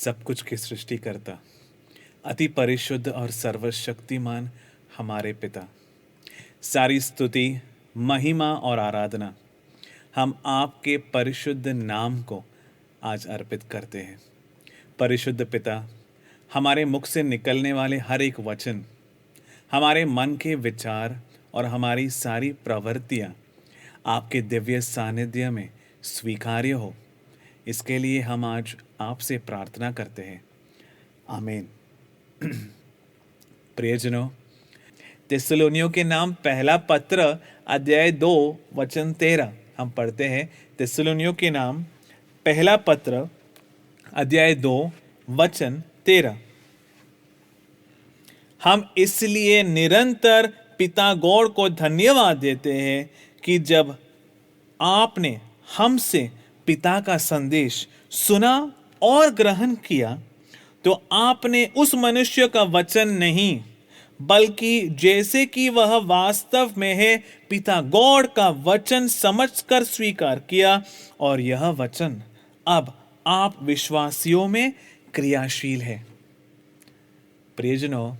सब कुछ की सृष्टि करता, अति परिशुद्ध और सर्वशक्तिमान हमारे पिता, सारी स्तुति, महिमा और आराधना हम आपके परिशुद्ध नाम को आज अर्पित करते हैं। परिशुद्ध पिता, हमारे मुख से निकलने वाले हर एक वचन, हमारे मन के विचार और हमारी सारी प्रवृत्तियाँ आपके दिव्य सानिध्य में स्वीकार्य हो, इसके लिए हम आज आपसे प्रार्थना करते हैं। आमीन। प्रियजनों, थिस्सलुनियों के नाम पहला पत्र अध्याय 2 वचन 13 हम पढ़ते हैं। थिस्सलुनियों के नाम पहला पत्र अध्याय 2 वचन 13। हम इसलिए निरंतर पिता गॉड को धन्यवाद देते हैं कि जब आपने हमसे पिता का संदेश सुना और ग्रहण किया तो आपने उस मनुष्य का वचन नहीं बल्कि जैसे कि वह वास्तव में है पिता गॉड का वचन समझकर स्वीकार किया, और यह वचन अब आप विश्वासियों में क्रियाशील है। प्रियजनों,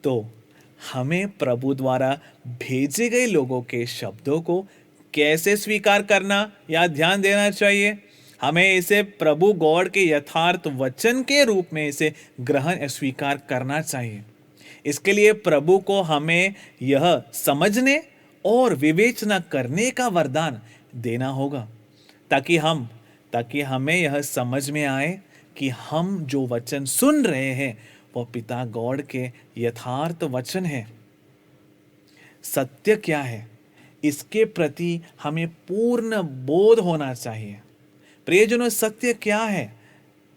तो हमें प्रभु द्वारा भेजे गए लोगों के शब्दों को कैसे स्वीकार करना या ध्यान देना चाहिए। हमें इसे प्रभु गॉड के यथार्थ वचन के रूप में इसे ग्रहण स्वीकार करना चाहिए। इसके लिए प्रभु को हमें यह समझने और विवेचना करने का वरदान देना होगा, ताकि हमें यह समझ में आए कि हम जो वचन सुन रहे हैं वो पिता गॉड के यथार्थ वचन है। सत्य क्या है, इसके प्रति हमें पूर्ण बोध होना चाहिए। प्रियजनों, सत्य क्या है?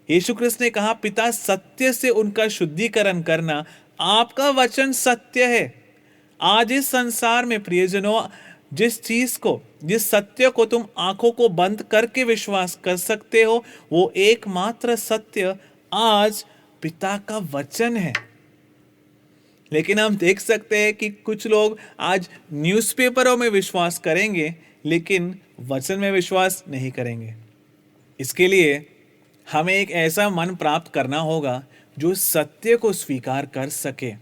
यीशु क्रिस्त ने कहा, पिता सत्य से उनका शुद्धिकरण करना, आपका वचन सत्य है। आज इस संसार में प्रियजनों, जिस सत्य को तुम आंखों को बंद करके विश्वास कर सकते हो, वो एकमात्र सत्य आज पिता का वचन है। लेकिन हम देख सकते हैं कि कुछ लोग आज न्यूज़पेपरों में विश्वास करेंगे लेकिन वचन में विश्वास नहीं करेंगे। इसके लिए हमें एक ऐसा मन प्राप्त करना होगा जो सत्य को स्वीकार कर सके।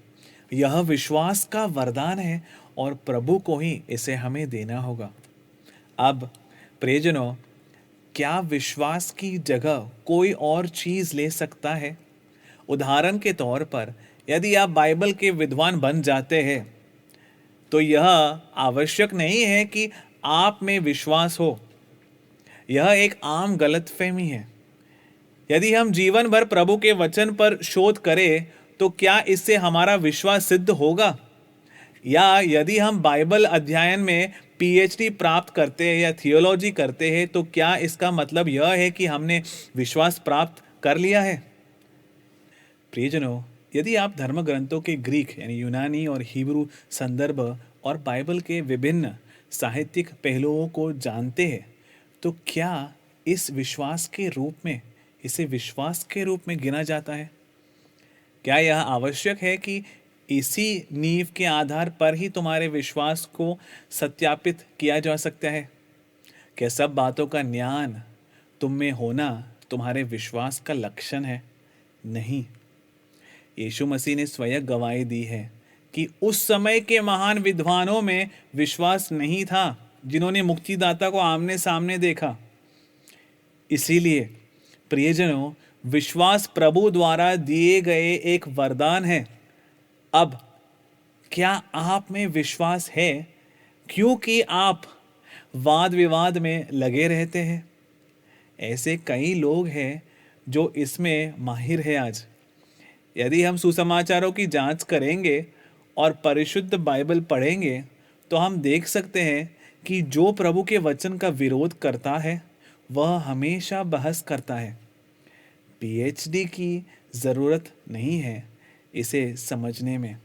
यह विश्वास का वरदान है और प्रभु को ही इसे हमें देना होगा। अब प्रियजनों, क्या विश्वास की जगह कोई और चीज़ ले सकता है? उदाहरण के तौर पर, यदि आप बाइबल के विद्वान बन जाते हैं तो यह आवश्यक नहीं है कि आप में विश्वास हो। यह एक आम गलतफहमी है। यदि हम जीवन भर प्रभु के वचन पर शोध करें तो क्या इससे हमारा विश्वास सिद्ध होगा? या यदि हम बाइबल अध्ययन में पीएचडी प्राप्त करते हैं या थियोलॉजी करते हैं तो क्या इसका मतलब यह है कि हमने विश्वास प्राप्त कर लिया है? प्रियजनों, यदि आप धर्म ग्रंथों के ग्रीक यानी यूनानी और हिब्रू संदर्भ और बाइबल के विभिन्न साहित्यिक पहलुओं को जानते हैं तो क्या इसे विश्वास के रूप में गिना जाता है? क्या यह आवश्यक है कि इसी नींव के आधार पर ही तुम्हारे विश्वास को सत्यापित किया जा सकता है? क्या सब बातों का ज्ञान तुम में होना तुम्हारे विश्वास का लक्षण है? नहीं। यीशु मसीह ने स्वयं गवाही दी है कि उस समय के महान विद्वानों में विश्वास नहीं था जिन्होंने मुक्तिदाता को आमने सामने देखा। इसीलिए प्रियजनों, विश्वास प्रभु द्वारा दिए गए एक वरदान है। अब क्या आप में विश्वास है क्योंकि आप वाद विवाद में लगे रहते हैं? ऐसे कई लोग हैं जो इसमें माहिर है। आज यदि हम सुसमाचारों की जांच करेंगे और परिशुद्ध बाइबल पढ़ेंगे तो हम देख सकते हैं कि जो प्रभु के वचन का विरोध करता है वह हमेशा बहस करता है। पीएचडी की ज़रूरत नहीं है इसे समझने में।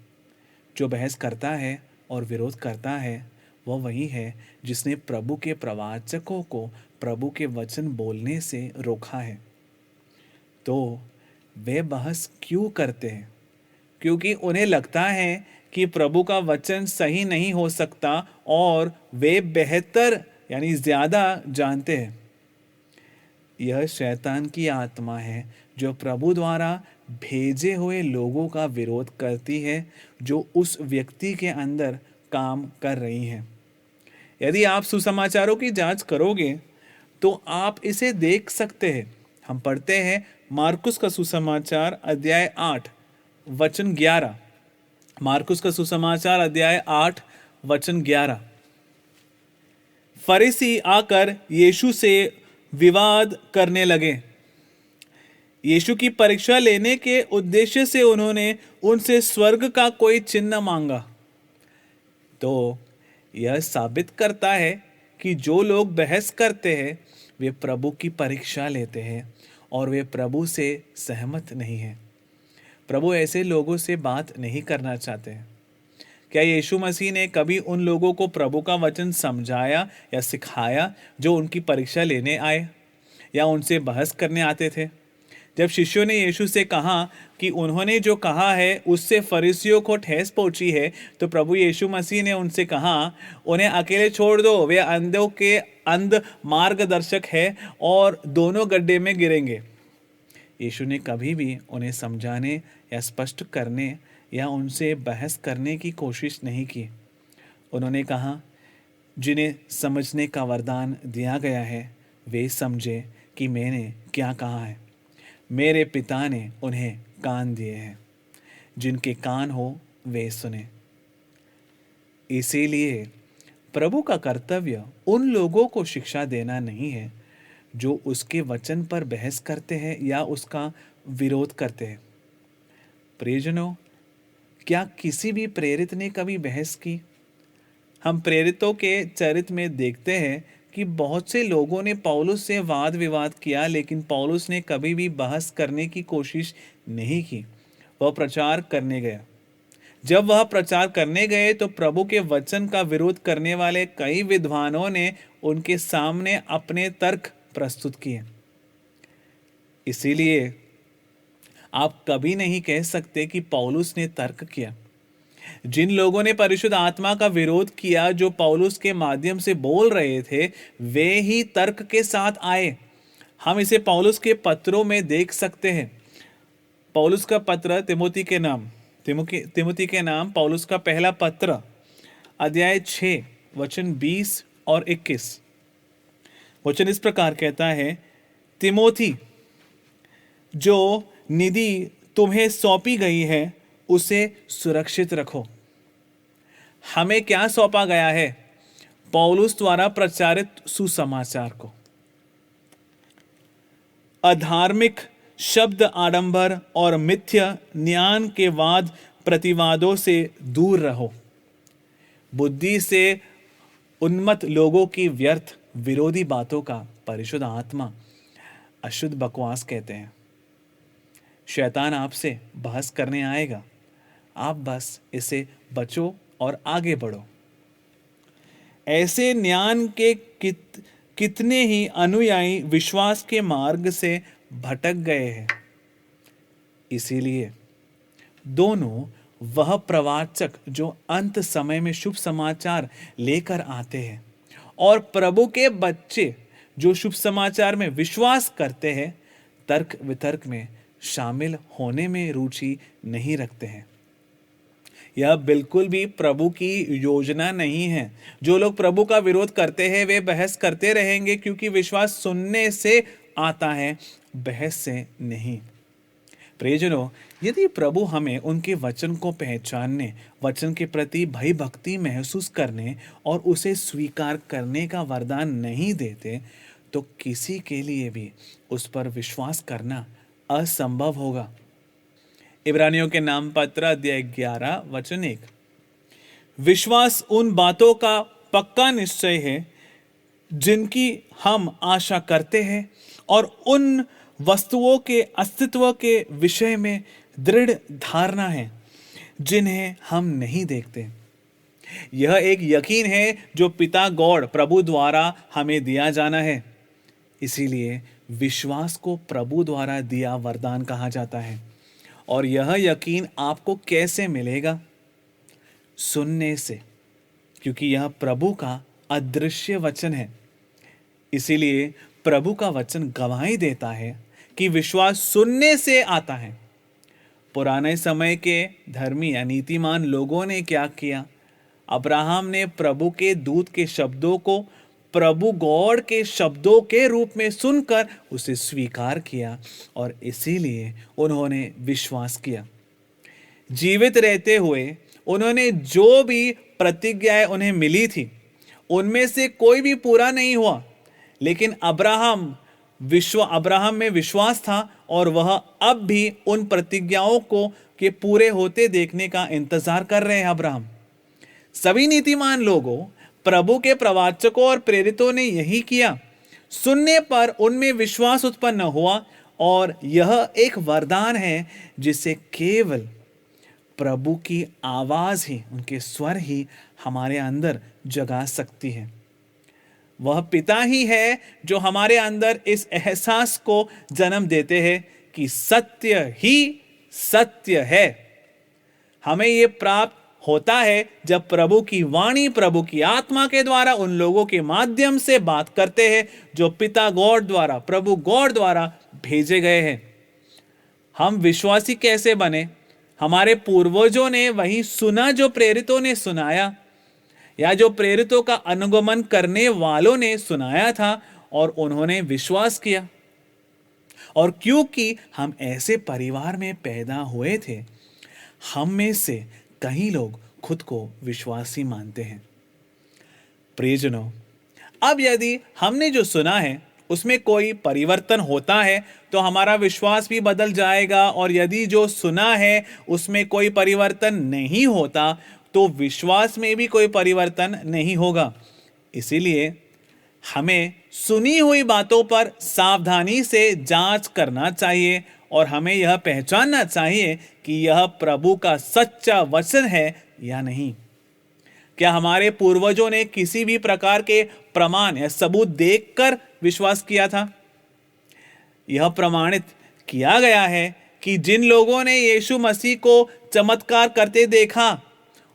जो बहस करता है और विरोध करता है वह वही है जिसने प्रभु के प्रवाचकों को प्रभु के वचन बोलने से रोका है। तो वे बहस क्यों करते हैं? क्योंकि उन्हें लगता है कि प्रभु का वचन सही नहीं हो सकता और वे बेहतर यानी ज़्यादा जानते हैं। यह शैतान की आत्मा है जो प्रभु द्वारा भेजे हुए लोगों का विरोध करती है जो उस व्यक्ति के अंदर काम कर रही हैं। यदि आप सुसमाचारों की जांच करोगे तो आप इसे देख सकते हैं। हम पढ़ते हैं मार्कुस का सुसमाचार अध्याय 8 वचन 11। मार्कुस का सुसमाचार अध्याय 8 वचन 11। फरीसी आकर यीशु से विवाद करने लगे। यीशु की परीक्षा लेने के उद्देश्य से उन्होंने उनसे स्वर्ग का कोई चिन्ह मांगा। तो यह साबित करता है कि जो लोग बहस करते हैं वे प्रभु की परीक्षा लेते हैं और वे प्रभु से सहमत नहीं हैं। प्रभु ऐसे लोगों से बात नहीं करना चाहते हैं। क्या यीशु मसीह ने कभी उन लोगों को प्रभु का वचन समझाया या सिखाया जो उनकी परीक्षा लेने आए या उनसे बहस करने आते थे? जब शिष्यों ने यीशु से कहा कि उन्होंने जो कहा है उससे फरीसियों को ठेस पहुंची है, तो प्रभु यीशु मसीह ने उनसे कहा, उन्हें अकेले छोड़ दो, वे अंधों के अंध मार्गदर्शक है और दोनों गड्ढे में गिरेंगे। यीशु ने कभी भी उन्हें समझाने या स्पष्ट करने या उनसे बहस करने की कोशिश नहीं की। उन्होंने कहा, जिन्हें समझने का वरदान दिया गया है वे समझे कि मैंने क्या कहा है। मेरे पिता ने उन्हें कान दिए हैं, जिनके कान हो वे सुने। इसीलिए प्रभु का कर्तव्य उन लोगों को शिक्षा देना नहीं है जो उसके वचन पर बहस करते हैं या उसका विरोध करते हैं। प्रियजनों, क्या किसी भी प्रेरित ने कभी बहस की? हम प्रेरितों के चरित्र में देखते हैं कि बहुत से लोगों ने पौलुस से वाद विवाद किया, लेकिन पौलुस ने कभी भी बहस करने की कोशिश नहीं की। वह प्रचार करने गया। जब वह प्रचार करने गए तो प्रभु के वचन का विरोध करने वाले कई विद्वानों ने उनके सामने अपने तर्क प्रस्तुत किए। इसीलिए आप कभी नहीं कह सकते कि पौलुस ने तर्क किया। जिन लोगों ने परिशुद्ध आत्मा का विरोध किया जो पौलुस के माध्यम से बोल रहे थे, वे ही तर्क के साथ आए। हम इसे पौलुस के पत्रों में देख सकते हैं। पौलुस का पत्र तिमोथी के नाम पौलुस का पहला पत्र अध्याय 6 वचन 20 और 21। वचन इस प्रकार कहता है, तिमोथी, जो निधि तुम्हें सौंपी गई है उसे सुरक्षित रखो। हमें क्या सौंपा गया है? पौलुस द्वारा प्रचारित सुसमाचार को। अधार्मिक शब्द आडंबर और मिथ्या ज्ञान के वाद प्रतिवादों से दूर रहो। बुद्धि से उन्मत्त लोगों की व्यर्थ विरोधी बातों का परिशुद्ध आत्मा अशुद्ध बकवास कहते हैं। शैतान आपसे बहस करने आएगा, आप बस इसे बचो और आगे बढ़ो। ऐसे ज्ञान के कितने ही अनुयायी विश्वास के मार्ग से भटक गए हैं। इसीलिए दोनों वह प्रवाचक जो अंत समय में शुभ समाचार लेकर आते हैं और प्रभु के बच्चे जो शुभ समाचार में विश्वास करते हैं, तर्क वितर्क में शामिल होने में रुचि नहीं रखते हैं। यह बिल्कुल भी प्रभु की योजना नहीं है। जो लोग प्रभु का विरोध करते हैं वे बहस करते रहेंगे, क्योंकि विश्वास सुनने से आता है, बहस से नहीं। प्रियजनों, यदि प्रभु हमें उनके वचन को पहचानने, वचन के प्रति भय भक्ति महसूस करने और उसे स्वीकार करने का वरदान नहीं देते, तो किसी के लिए भी उस पर विश्वास करना असंभव होगा। इब्रानियों के नाम पत्र अध्याय 11 वचन 1। विश्वास उन बातों का पक्का निश्चय है जिनकी हम आशा करते हैं और उन वस्तुओं के अस्तित्व के विषय में दृढ़ धारणा है जिन्हें हम नहीं देखते। यह एक यकीन है जो पिता गॉड प्रभु द्वारा हमें दिया जाना है। इसीलिए विश्वास को प्रभु द्वारा दिया वरदान कहा जाता है। और यह यकीन आपको कैसे मिलेगा? सुनने से, क्योंकि यह प्रभु का अदृश्य वचन है। इसीलिए प्रभु का वचन गवाही देता है कि विश्वास सुनने से आता है। पुराने समय के धर्मी या नीतिमान लोगों ने क्या किया? अब्राहम ने प्रभु के दूत के शब्दों को प्रभु गॉड के शब्दों के रूप में सुनकर उसे स्वीकार किया और इसीलिए उन्होंने विश्वास किया। जीवित रहते हुए उन्होंने जो भी प्रतिज्ञाएं उन्हें मिली थी उनमें से कोई भी पूरा नहीं हुआ, लेकिन अब्राहम में विश्वास था और वह अब भी उन प्रतिज्ञाओं को के पूरे होते देखने का इंतजार कर रहे हैं। अब्राहम, सभी नीतिमान लोगों, प्रभु के प्रवाचकों और प्रेरितों ने यही किया। सुनने पर उनमें विश्वास उत्पन्न हुआ और यह एक वरदान है जिसे केवल प्रभु की आवाज ही, उनके स्वर ही हमारे अंदर जगा सकती है। वह पिता ही है जो हमारे अंदर इस एहसास को जन्म देते हैं कि सत्य ही सत्य है। हमें यह प्राप्त होता है जब प्रभु की वाणी प्रभु की आत्मा के द्वारा उन लोगों के माध्यम से बात करते हैं जो पिता गॉड द्वारा, प्रभु गॉड द्वारा भेजे गए हैं। हम विश्वासी कैसे बने? हमारे पूर्वजों ने वही सुना जो प्रेरितों ने सुनाया, या जो प्रेरितों का अनुगमन करने वालों ने सुनाया था और उन्होंने विश्वास किया। और क्योंकि हम ऐसे परिवार में पैदा हुए थे, हम में से कई लोग खुद को विश्वासी मानते हैं। प्रियजनों, अब यदि हमने जो सुना है उसमें कोई परिवर्तन होता है तो हमारा विश्वास भी बदल जाएगा, और यदि जो सुना है उसमें कोई परिवर्तन नहीं होता तो विश्वास में भी कोई परिवर्तन नहीं होगा। इसीलिए हमें सुनी हुई बातों पर सावधानी से जांच करना चाहिए और हमें यह पहचानना चाहिए कि यह प्रभु का सच्चा वचन है या नहीं। क्या हमारे पूर्वजों ने किसी भी प्रकार के प्रमाण या सबूत देखकर विश्वास किया था? यह प्रमाणित किया गया है कि जिन लोगों ने यीशु मसीह को चमत्कार करते देखा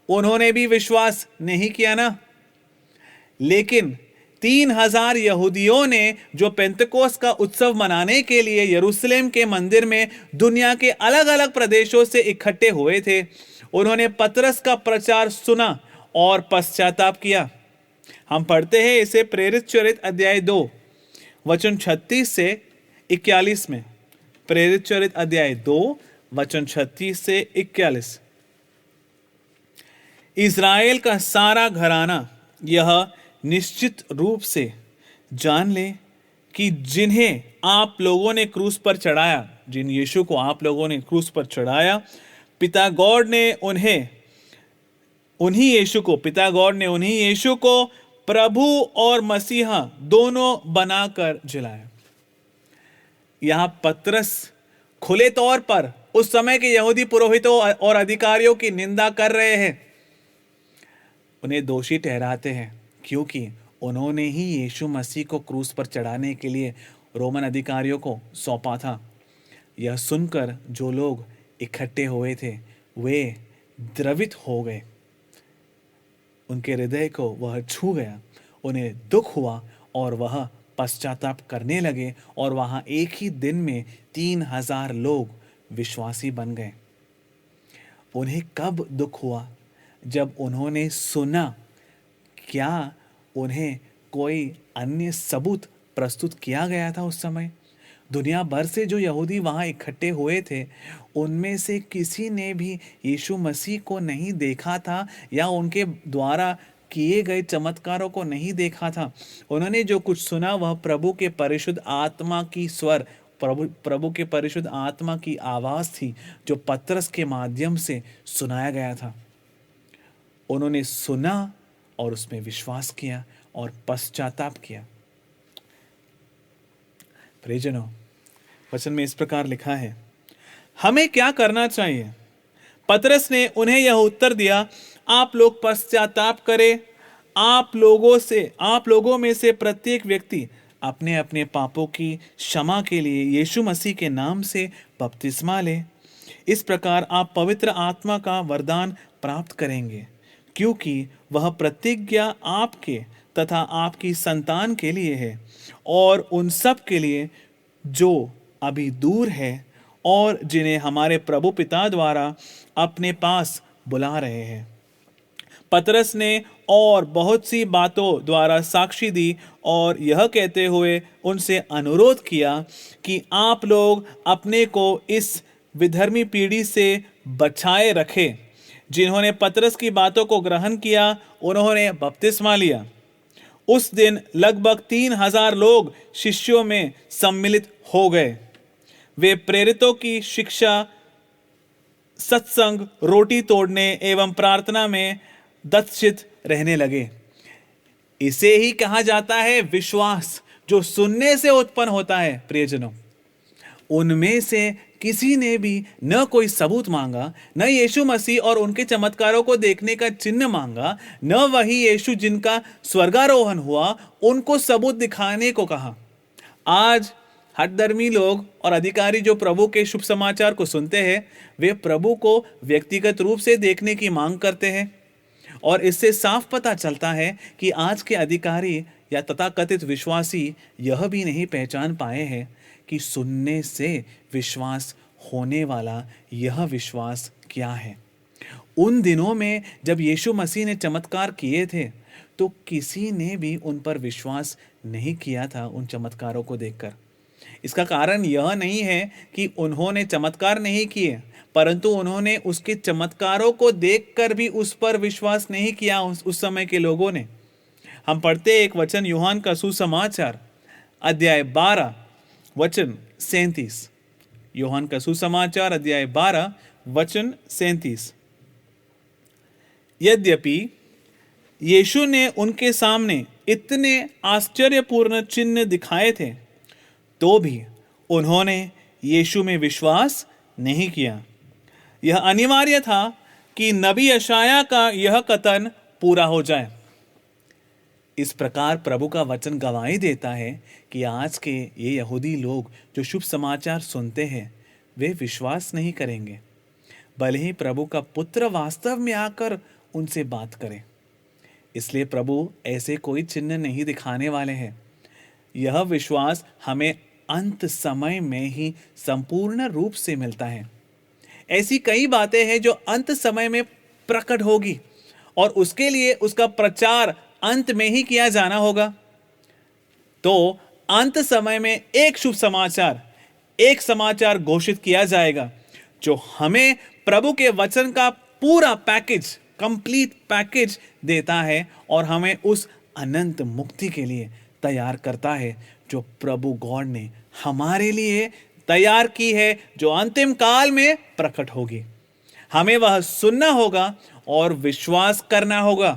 उन्होंने भी विश्वास नहीं किया ना। लेकिन 3000 यहूदियों ने जो पेंतकोस्त का उत्सव मनाने के लिए यरूशलेम के मंदिर में दुनिया के अलग अलग प्रदेशों से इकट्ठे हुए थे, उन्होंने पतरस का प्रचार सुना और पश्चाताप किया। हम पढ़ते हैं इसे प्रेरित चरित अध्याय 2 वचन 36 से 41 में। प्रेरित चरित अध्याय 2 वचन 36 से 41। इज़राइल का सारा घराना यह निश्चित रूप से जान ले कि जिन्हें आप लोगों ने क्रूस पर चढ़ाया, जिन यीशु को आप लोगों ने क्रूस पर चढ़ाया, पिता गॉड ने उन्हीं यीशु को प्रभु और मसीहा दोनों बनाकर जिलाया। यहां पतरस खुले तौर पर उस समय के यहूदी पुरोहितों और अधिकारियों की निंदा कर रहे हैं, उन्हें दोषी ठहराते हैं क्योंकि उन्होंने ही यीशु मसीह को क्रूस पर चढ़ाने के लिए रोमन अधिकारियों को सौंपा था। यह सुनकर जो लोग इकट्ठे हुए थे वे द्रवित हो गए, उनके हृदय को वह छू गया, उन्हें दुख हुआ और वह पश्चाताप करने लगे और वहां एक ही दिन में 3000 लोग विश्वासी बन गए। उन्हें कब दुख हुआ? जब उन्होंने सुना। क्या उन्हें कोई अन्य सबूत प्रस्तुत किया गया था उस समय? दुनिया भर से जो यहूदी वहां इकट्ठे हुए थे उनमें से किसी ने भी यीशु मसीह को नहीं देखा था या उनके द्वारा किए गए चमत्कारों को नहीं देखा था। उन्होंने जो कुछ सुना वह प्रभु के परिशुद्ध आत्मा की स्वर, प्रभु के परिशुद्ध आत्मा की आवाज थी जो पतरस के माध्यम से सुनाया गया था। उन्होंने सुना और उसमें विश्वास किया और पश्चाताप किया। प्रियजनों, वचन में इस प्रकार लिखा है, हमें क्या करना चाहिए? पतरस ने उन्हें यह उत्तर दिया, आप लोग पश्चाताप करें। आप लोगों में से प्रत्येक व्यक्ति अपने अपने पापों की क्षमा के लिए यीशु मसीह के नाम से बपतिस्मा ले। इस प्रकार आप पवित्र आत्मा का वरदान प्राप्त करेंगे, क्योंकि वह प्रतिज्ञा आपके तथा आपकी संतान के लिए है और उन सब के लिए जो अभी दूर है और जिन्हें हमारे प्रभु पिता द्वारा अपने पास बुला रहे हैं। पतरस ने और बहुत सी बातों द्वारा साक्षी दी और यह कहते हुए उनसे अनुरोध किया कि आप लोग अपने को इस विधर्मी पीढ़ी से बचाए रखें। जिन्होंने पतरस की बातों को ग्रहण किया उन्होंने बपतिस्मा लिया। उस दिन लगभग 3,000 लोग शिष्यों में सम्मिलित हो गए। वे प्रेरितों की शिक्षा, सत्संग, रोटी तोड़ने एवं प्रार्थना में दत्शित रहने लगे। इसे ही कहा जाता है विश्वास, जो सुनने से उत्पन्न होता है। प्रियजनों, उनमें से किसी ने भी न कोई सबूत मांगा, न यीशु मसीह और उनके चमत्कारों को देखने का चिन्ह मांगा, न वही यीशु जिनका स्वर्गारोहण हुआ उनको सबूत दिखाने को कहा। आज हठधर्मी लोग और अधिकारी जो प्रभु के शुभ समाचार को सुनते हैं, वे प्रभु को व्यक्तिगत रूप से देखने की मांग करते हैं। और इससे साफ पता चलता है कि आज के अधिकारी या तथाकथित विश्वासी यह भी नहीं पहचान पाए हैं कि सुनने से विश्वास होने वाला यह विश्वास क्या है। उन दिनों में जब यीशु मसीह ने चमत्कार किए थे तो किसी ने भी उन पर विश्वास नहीं किया था उन चमत्कारों को देखकर। इसका कारण यह नहीं है कि उन्होंने चमत्कार नहीं किए, परंतु उन्होंने उसके चमत्कारों को देखकर भी उस पर विश्वास नहीं किया उस समय के लोगों ने। हम पढ़ते एक वचन यूहन्ना का सुसमाचार अध्याय 12 वचन 37। यूहन्ना का सुसमाचार अध्याय 12 वचन 37। यद्यपि यीशु ने उनके सामने इतने आश्चर्यपूर्ण चिन्ह दिखाए थे तो भी उन्होंने यीशु में विश्वास नहीं किया। यह अनिवार्य था कि नबी यशायाह का यह कथन पूरा हो जाए। इस प्रकार प्रभु का वचन गवाही देता है कि आज के ये यहूदी लोग जो शुभ समाचार सुनते हैं वे विश्वास नहीं करेंगे, भले ही प्रभु का पुत्र वास्तव में आकर उनसे बात करे। इसलिए प्रभु ऐसे कोई चिन्ह नहीं दिखाने वाले हैं। यह विश्वास हमें अंत समय में ही संपूर्ण रूप से मिलता है। ऐसी कई बातें हैं जो अंत समय में प्रकट होगी और उसके लिए उसका प्रचार अंत में ही किया जाना होगा। तो अंत समय में एक शुभ समाचार, एक समाचार घोषित किया जाएगा जो हमें प्रभु के वचन का पूरा पैकेज, कंप्लीट पैकेज देता है और हमें उस अनंत मुक्ति के लिए तैयार करता है जो प्रभु गॉड ने हमारे लिए तैयार की है, जो अंतिम काल में प्रकट होगी। हमें वह सुनना होगा और विश्वास करना होगा।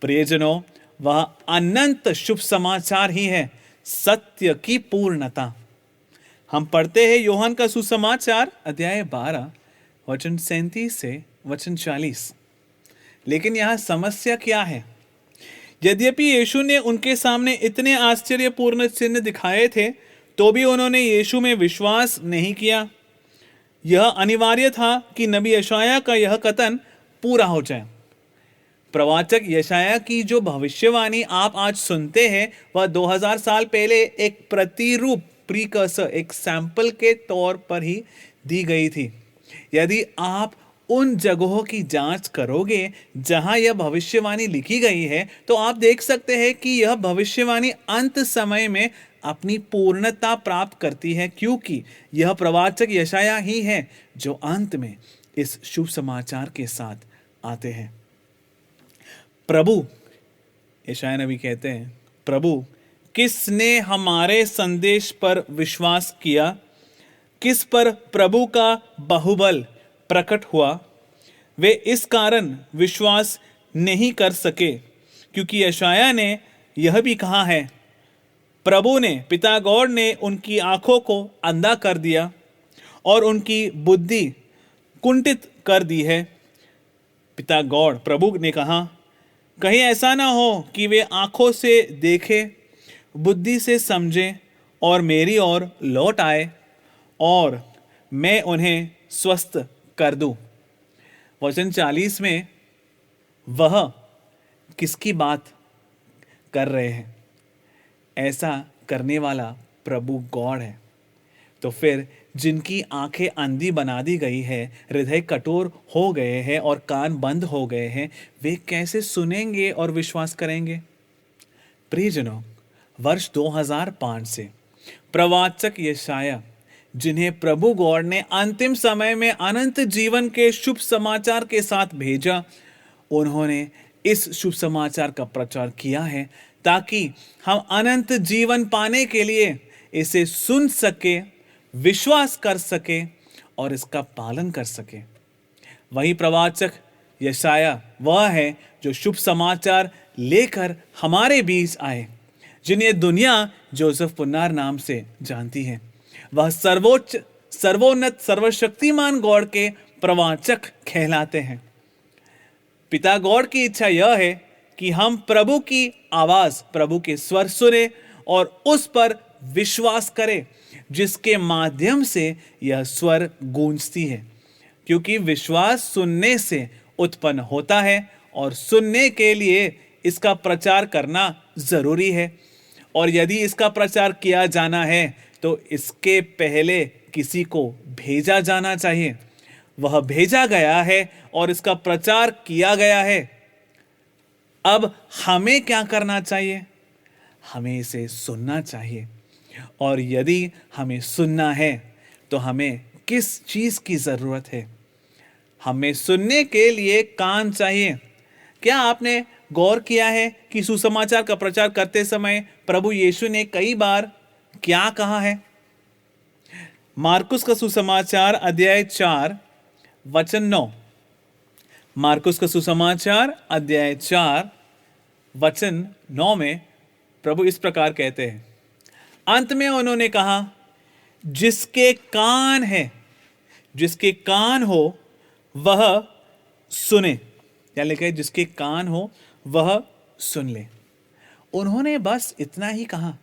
प्रियजनों, वह अनंत शुभ समाचार ही है, सत्य की पूर्णता। हम पढ़ते हैं यूहन्ना का सुसमाचार अध्याय 12 वचन 37 से वचन 40। लेकिन यहां समस्या क्या है? यद्यपि यीशु ने उनके सामने इतने आश्चर्यपूर्ण चिन्ह दिखाए थे तो भी उन्होंने यीशु में विश्वास नहीं किया। यह अनिवार्य था कि नबी यशायाह का यह कथन पूरा हो जाए। प्रवाचक यशायाह की जो भविष्यवाणी आप आज सुनते हैं वह 2000 साल पहले एक प्रतिरूप, प्रीकर्सर, एक सैंपल के तौर पर ही दी गई थी। यदि आप उन जगहों की जांच करोगे जहां यह भविष्यवाणी लिखी गई है तो आप देख सकते हैं कि यह भविष्यवाणी अंत समय में अपनी पूर्णता प्राप्त करती है, क्योंकि यह प्रवाचक यशायाह ही है जो अंत में इस शुभ समाचार के साथ आते हैं। प्रभु, यशायाह नबी कहते हैं, प्रभु किसने हमारे संदेश पर विश्वास किया? किस पर प्रभु का बाहुबल प्रकट हुआ? वे इस कारण विश्वास नहीं कर सके क्योंकि यशायाह ने यह भी कहा है, प्रभु ने, पिता गॉड ने उनकी आंखों को अंधा कर दिया और उनकी बुद्धि कुंठित कर दी है। पिता गॉड, प्रभु ने कहा, कहीं ऐसा ना हो कि वे आंखों से देखे, बुद्धि से समझे और मेरी ओर लौट आए और मैं उन्हें स्वस्थ कर दूं। वचन 40 में वह किसकी बात कर रहे हैं? ऐसा करने वाला प्रभु गॉड है। तो फिर जिनकी आंखें अंधी बना दी गई है, हृदय कठोर हो गए हैं और कान बंद हो गए हैं, वे कैसे सुनेंगे और विश्वास करेंगे? प्रियजनों, वर्ष 2005 से प्रवाचक यशाया, जिन्हें प्रभु गॉड ने अंतिम समय में अनंत जीवन के शुभ समाचार के साथ भेजा, उन्होंने इस शुभ समाचार का प्रचार किया है ताकि हम अनंत जीवन पाने के लिए इसे सुन सके, विश्वास कर सके और इसका पालन कर सके। वही प्रवाचक यशाया वह है जो शुभ समाचार लेकर हमारे बीच आए, जिन्हें दुनिया जोसेफ पुन्नार नाम से जानती है। वह सर्वोच्च, सर्वोन्नत, सर्वशक्तिमान गॉड के प्रवाचक कहलाते हैं। पिता गॉड की इच्छा यह है कि हम प्रभु की आवाज, प्रभु के स्वर सुने और उस पर विश्वास करें, जिसके माध्यम से यह स्वर गूंजती है। क्योंकि विश्वास सुनने से उत्पन्न होता है और सुनने के लिए इसका प्रचार करना जरूरी है। और यदि इसका प्रचार किया जाना है तो इसके पहले किसी को भेजा जाना चाहिए। वह भेजा गया है और इसका प्रचार किया गया है। अब हमें क्या करना चाहिए? हमें इसे सुनना चाहिए। और यदि हमें सुनना है तो हमें किस चीज की जरूरत है? हमें सुनने के लिए कान चाहिए। क्या आपने गौर किया है कि सुसमाचार का प्रचार करते समय प्रभु यीशु ने कई बार क्या कहा है? मार्कुस का सुसमाचार अध्याय 4 वचन 9। मार्कुस का सुसमाचार अध्याय 4 वचन 9 में प्रभु इस प्रकार कहते हैं। अंत में उन्होंने कहा, जिसके कान है, जिसके कान हो वह सुने। क्या लिखा है? जिसके कान हो वह सुन ले। उन्होंने बस इतना ही कहा।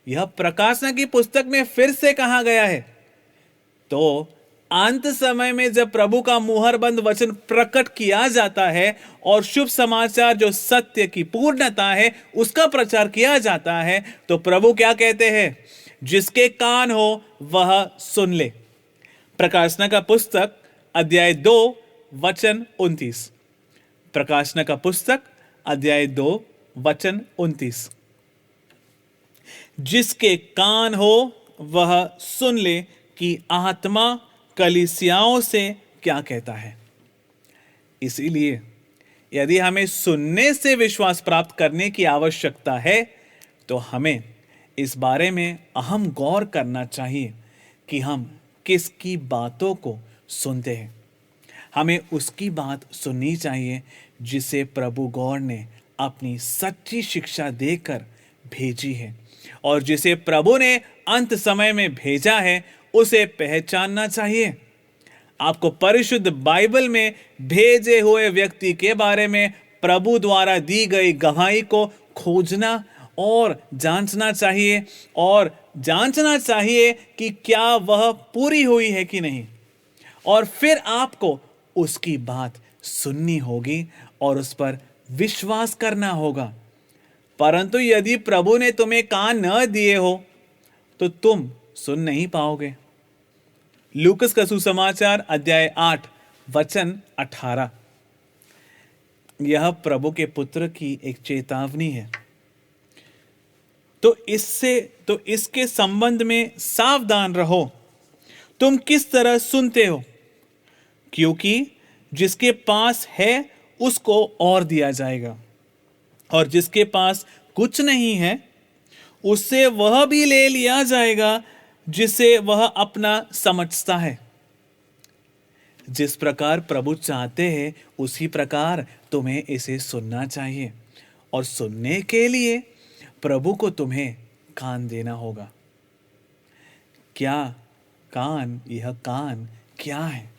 यह प्रकाशना की पुस्तक में फिर से कहा गया है। तो अंत समय में जब प्रभु का मुहरबंद वचन प्रकट किया जाता है और शुभ समाचार जो सत्य की पूर्णता है उसका प्रचार किया जाता है, तो प्रभु क्या कहते हैं? जिसके कान हो वह सुन ले। प्रकाशना का पुस्तक अध्याय 2 वचन 29। प्रकाशना का पुस्तक अध्याय 2 वचन 29। जिसके कान हो वह सुन ले कि आत्मा कलीसियाओं से क्या कहता है। इसीलिए यदि हमें सुनने से विश्वास प्राप्त करने की आवश्यकता है तो हमें इस बारे में अहम गौर करना चाहिए कि हम किसकी बातों को सुनते हैं। हमें उसकी बात सुननी चाहिए जिसे प्रभु गॉड ने अपनी सच्ची शिक्षा देकर भेजी है, और जिसे प्रभु ने अंत समय में भेजा है उसे पहचानना चाहिए। आपको परिशुद्ध बाइबल में भेजे हुए व्यक्ति के बारे में प्रभु द्वारा दी गई गवाही को खोजना और जांचना चाहिए, और जांचना चाहिए कि क्या वह पूरी हुई है कि नहीं। और फिर आपको उसकी बात सुननी होगी और उस पर विश्वास करना होगा। परंतु यदि प्रभु ने तुम्हें कान न दिए हो तो तुम सुन नहीं पाओगे। लूकस का सुसमाचार अध्याय 8 वचन 18। यह प्रभु के पुत्र की एक चेतावनी है। तो इसके संबंध में सावधान रहो। तुम किस तरह सुनते हो, क्योंकि जिसके पास है उसको और दिया जाएगा, और जिसके पास कुछ नहीं है उससे वह भी ले लिया जाएगा जिसे वह अपना समझता है। जिस प्रकार प्रभु चाहते हैं उसी प्रकार तुम्हें इसे सुनना चाहिए, और सुनने के लिए प्रभु को तुम्हें कान देना होगा। क्या कान, यह कान क्या है?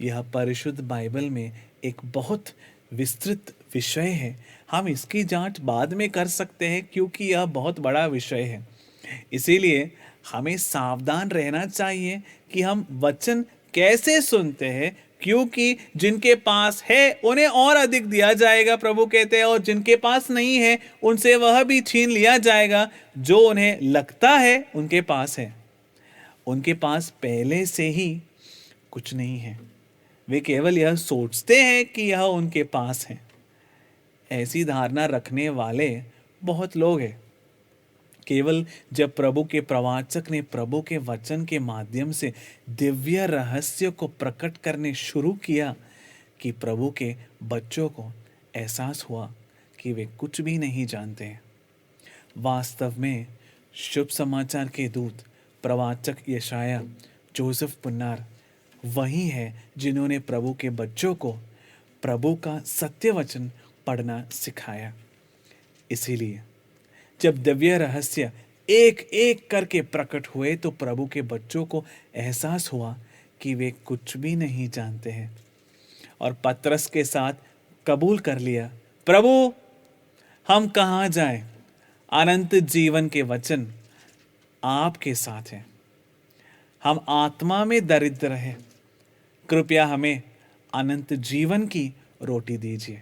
यह परिशुद्ध बाइबल में एक बहुत विस्तृत विषय है। हम इसकी जांच बाद में कर सकते हैं क्योंकि यह बहुत बड़ा विषय है। इसीलिए हमें सावधान रहना चाहिए कि हम वचन कैसे सुनते हैं, क्योंकि जिनके पास है उन्हें और अधिक दिया जाएगा, प्रभु कहते हैं, और जिनके पास नहीं है उनसे वह भी छीन लिया जाएगा जो उन्हें लगता है उनके पास है। उनके पास पहले से ही कुछ नहीं है। वे केवल यह सोचते हैं कि यह उनके पास है। ऐसी धारणा रखने वाले बहुत लोग हैं। केवल जब प्रभु के प्रवाचक ने प्रभु के वचन के माध्यम से दिव्य रहस्य को प्रकट करने शुरू किया कि प्रभु के बच्चों को एहसास हुआ कि वे कुछ भी नहीं जानते हैं। वास्तव में शुभ समाचार के दूत प्रवाचक यशाया, जोसेफ पुन्नार वही है जिन्होंने प्रभु के बच्चों को प्रभु का सत्य वचन पढ़ना सिखाया। इसीलिए जब दिव्य रहस्य एक एक करके प्रकट हुए तो प्रभु के बच्चों को एहसास हुआ कि वे कुछ भी नहीं जानते हैं, और पतरस के साथ कबूल कर लिया, प्रभु हम कहाँ जाएं? अनंत जीवन के वचन आपके साथ हैं। हम आत्मा में दरिद्र हैं, कृपया हमें अनंत जीवन की रोटी दीजिए।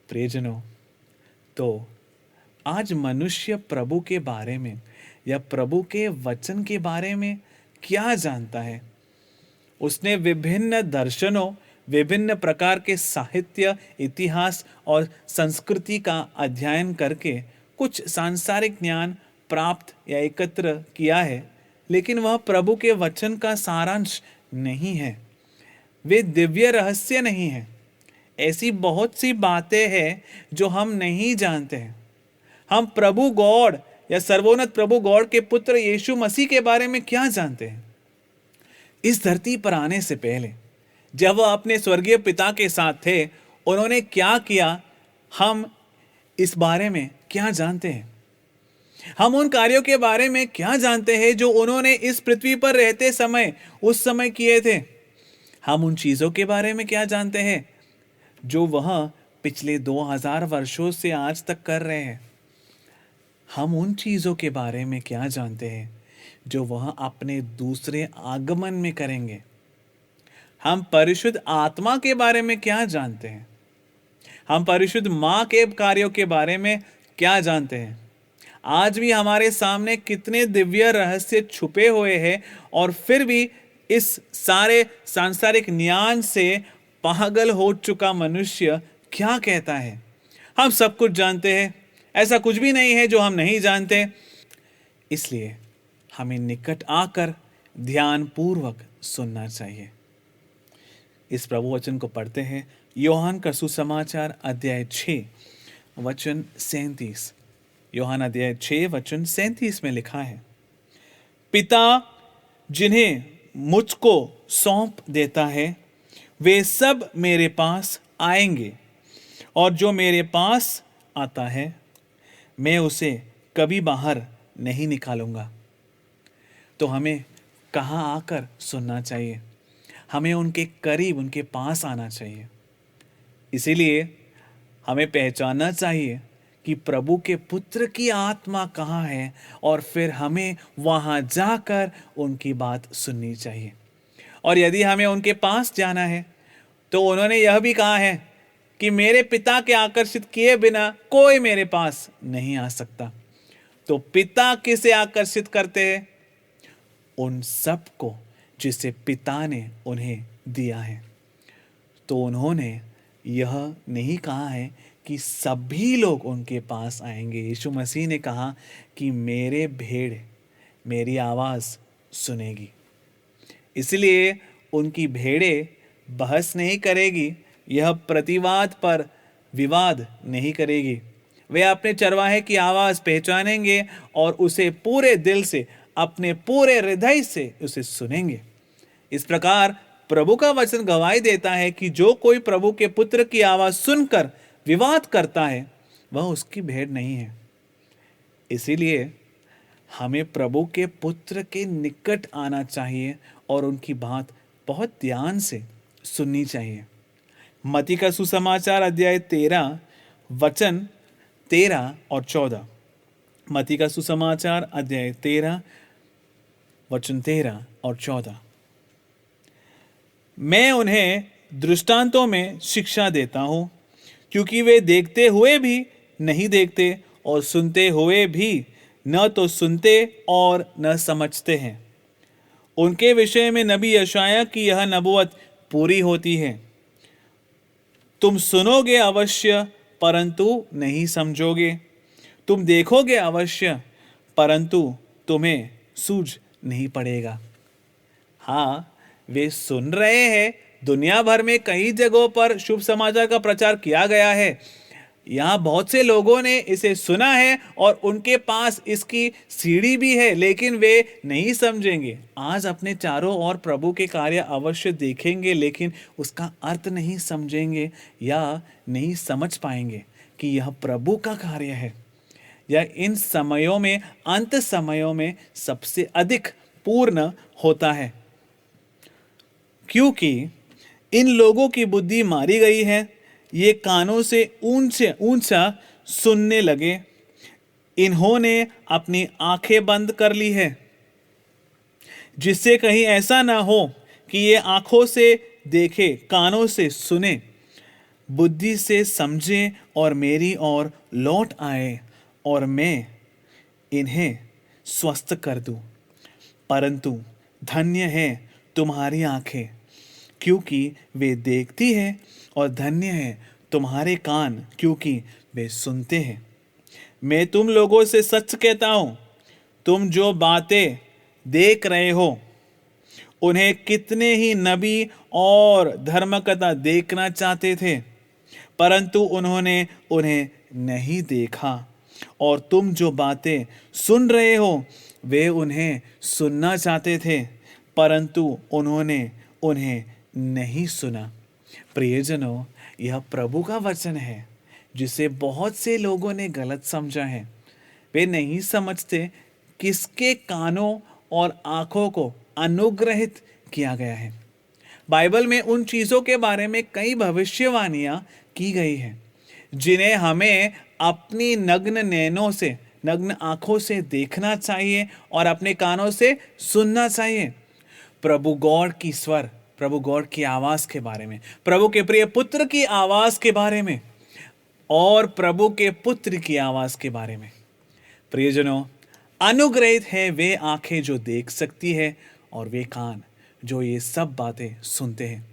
प्रियजनों, तो आज मनुष्य प्रभु के बारे में या प्रभु के वचन के बारे में क्या जानता है? उसने विभिन्न दर्शनों, विभिन्न प्रकार के साहित्य, इतिहास और संस्कृति का अध्ययन करके कुछ सांसारिक ज्ञान प्राप्त या एकत्र किया है, लेकिन वह प्रभु के वचन का सारांश नहीं है। वे दिव्य रहस्य नहीं है। ऐसी बहुत सी बातें हैं जो हम नहीं जानते हैं। हम प्रभु गॉड या सर्वोन्नत प्रभु गॉड के पुत्र यीशु मसीह के बारे में क्या जानते हैं? इस धरती पर आने से पहले जब वह अपने स्वर्गीय पिता के साथ थे, उन्होंने क्या किया, हम इस बारे में क्या जानते हैं? हम उन कार्यों के बारे में क्या जानते हैं जो उन्होंने इस पृथ्वी पर रहते समय उस समय किए थे? हम उन चीजों के बारे में क्या जानते हैं जो वह पिछले 2000 वर्षों से आज तक कर रहे हैं? हम उन चीजों के बारे में क्या जानते हैं जो वह अपने दूसरे आगमन में करेंगे? हम परिशुद्ध आत्मा के बारे में क्या जानते हैं? हम परिशुद्ध माँ के कार्यों के बारे में क्या जानते हैं? आज भी हमारे सामने कितने दिव्य रहस्य छुपे हुए हैं, और फिर भी इस सारे सांसारिक ज्ञान से पागल हो चुका मनुष्य क्या कहता है, हम सब कुछ जानते हैं। ऐसा कुछ भी नहीं है जो हम नहीं जानते। इसलिए हमें निकट आकर ध्यान पूर्वक सुनना चाहिए। इस प्रभु वचन को पढ़ते हैं। योहान का सुसमाचार अध्याय 6 वचन 37। योहान अध्याय 6 वचन 37 में लिखा है, पिता जिन्हें मुझको सौंप देता है वे सब मेरे पास आएंगे, और जो मेरे पास आता है मैं उसे कभी बाहर नहीं निकालूंगा। तो हमें कहाँ आकर सुनना चाहिए? हमें उनके करीब, उनके पास आना चाहिए। इसीलिए हमें पहचानना चाहिए कि प्रभु के पुत्र की आत्मा कहाँ है, और फिर हमें वहाँ जाकर उनकी बात सुननी चाहिए। और यदि हमें उनके पास जाना है तो उन्होंने यह भी कहा है कि मेरे पिता के आकर्षित किए बिना कोई मेरे पास नहीं आ सकता। तो पिता किसे आकर्षित करते हैं? उन सब को जिसे पिता ने उन्हें दिया है। तो उन्होंने यह नहीं कहा है कि सभी लोग उनके पास आएंगे। यीशु मसीह ने कहा कि मेरे भेड़ मेरी आवाज़ सुनेगी। इसलिए उनकी भेड़ें बहस नहीं करेगी, यह प्रतिवाद पर विवाद नहीं करेगी। वे अपने चरवाहे की आवाज़ पहचानेंगे और उसे पूरे दिल से, अपने पूरे हृदय से उसे सुनेंगे। इस प्रकार प्रभु का वचन गवाही देता है कि जो कोई प्रभु के पुत्र की आवाज़ सुनकर विवाद करता है वह उसकी भेड़ नहीं है। इसीलिए हमें प्रभु के पुत्र के निकट आना चाहिए और उनकी बात बहुत ध्यान से सुननी चाहिए। मत्ती का सुसमाचार अध्याय 13 वचन 13 और 14। मत्ती का सुसमाचार अध्याय 13 वचन 13 और 14। मैं उन्हें दृष्टांतों में शिक्षा देता हूँ, क्योंकि वे देखते हुए भी नहीं देखते और सुनते हुए भी न तो सुनते और न समझते हैं। उनके विषय में नबी यशायाह की यह नबूवत पूरी होती है, तुम सुनोगे अवश्य परंतु नहीं समझोगे, तुम देखोगे अवश्य परंतु तुम्हें सूझ नहीं पड़ेगा। हाँ, वे सुन रहे हैं। दुनिया भर में कई जगहों पर शुभ समाचार का प्रचार किया गया है। यहाँ बहुत से लोगों ने इसे सुना है और उनके पास इसकी सीढ़ी भी है, लेकिन वे नहीं समझेंगे। आज अपने चारों ओर प्रभु के कार्य अवश्य देखेंगे, लेकिन उसका अर्थ नहीं समझेंगे या नहीं समझ पाएंगे कि यह प्रभु का कार्य है। यह इन समयों में, अंत समयों में सबसे अधिक पूर्ण होता है, क्योंकि इन लोगों की बुद्धि मारी गई है। ये कानों से ऊंचे ऊंचा सुनने लगे, इन्होंने अपनी आंखें बंद कर ली है, जिससे कहीं ऐसा ना हो कि ये आंखों से देखे, कानों से सुने, बुद्धि से समझे और मेरी ओर लौट आए और मैं इन्हें स्वस्थ कर दूं। परंतु धन्य है तुम्हारी आंखें, क्योंकि वे देखती हैं, और धन्य है तुम्हारे कान, क्योंकि वे सुनते हैं। मैं तुम लोगों से सच कहता हूं, तुम जो बातें देख रहे हो उन्हें कितने ही नबी और धर्मकर्ता देखना चाहते थे, परंतु उन्होंने उन्हें नहीं देखा, और तुम जो बातें सुन रहे हो वे उन्हें सुनना चाहते थे, परंतु उन्होंने उन्हें नहीं सुना। प्रियजनों, यह प्रभु का वचन है जिसे बहुत से लोगों ने गलत समझा है। वे नहीं समझते किसके कानों और आंखों को अनुग्रहित किया गया है। बाइबल में उन चीज़ों के बारे में कई भविष्यवाणियां की गई हैं जिन्हें हमें अपनी नग्न नैनों से, नग्न आंखों से देखना चाहिए और अपने कानों से सुनना चाहिए। प्रभु गॉड की स्वर, प्रभु गॉड की आवाज़ के बारे में, प्रभु के प्रिय पुत्र की आवाज़ के बारे में और प्रभु के पुत्र की आवाज़ के बारे में। प्रियजनों, अनुग्रहित है वे आंखें जो देख सकती है और वे कान जो ये सब बातें सुनते हैं।